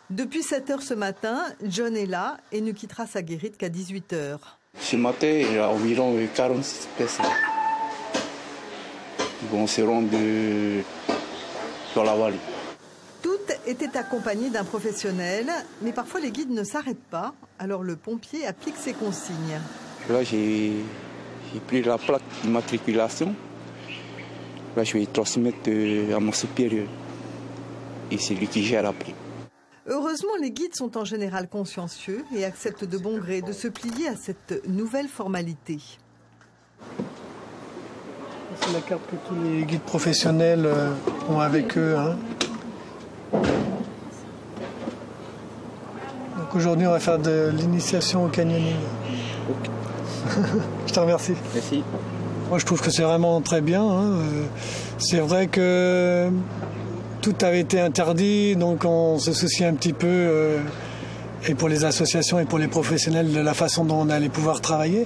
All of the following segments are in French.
Depuis 7 heures ce matin, John est là et ne quittera sa guérite qu'à 18 heures. Ce matin, il y a environ 46 personnes. Ils vont se rendre dans la vallée. Toutes étaient accompagnées d'un professionnel, mais parfois les guides ne s'arrêtent pas, alors le pompier applique ses consignes. Là, j'ai pris la plaque d'immatriculation. Là, je vais transmettre à mon supérieur. Et c'est lui qui gère après. Heureusement, les guides sont en général consciencieux et acceptent de bon gré de se plier à cette nouvelle formalité. C'est la carte que tous les guides professionnels ont avec eux. Donc aujourd'hui, on va faire de l'initiation au canyoning. Je te remercie. Merci. Moi, je trouve que c'est vraiment très bien. C'est vrai que tout avait été interdit, donc on se soucie un petit peu, et pour les associations et pour les professionnels, de la façon dont on allait pouvoir travailler.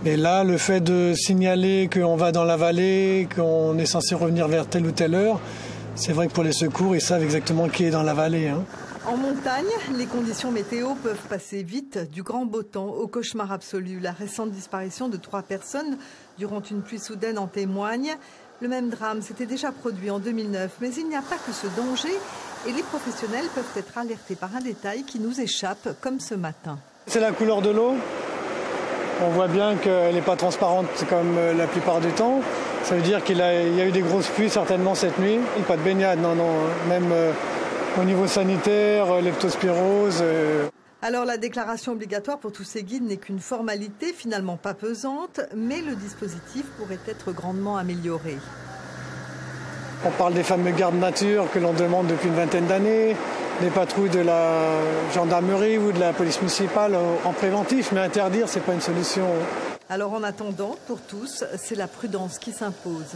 Et là, le fait de signaler qu'on va dans la vallée, qu'on est censé revenir vers telle ou telle heure, c'est vrai que pour les secours, ils savent exactement qui est dans la vallée. En montagne, les conditions météo peuvent passer vite du grand beau temps au cauchemar absolu. La récente disparition de 3 personnes durant une pluie soudaine en témoigne. Le même drame s'était déjà produit en 2009, mais il n'y a pas que ce danger et les professionnels peuvent être alertés par un détail qui nous échappe, comme ce matin. C'est la couleur de l'eau. On voit bien qu'elle n'est pas transparente comme la plupart du temps. Ça veut dire qu'il y a eu des grosses pluies certainement cette nuit. Pas de baignade, non. Même au niveau sanitaire, leptospirose. Alors la déclaration obligatoire pour tous ces guides n'est qu'une formalité, finalement pas pesante, mais le dispositif pourrait être grandement amélioré. On parle des fameux gardes nature que l'on demande depuis une vingtaine d'années, des patrouilles de la gendarmerie ou de la police municipale en préventif, mais interdire, c'est pas une solution. Alors en attendant, pour tous, c'est la prudence qui s'impose.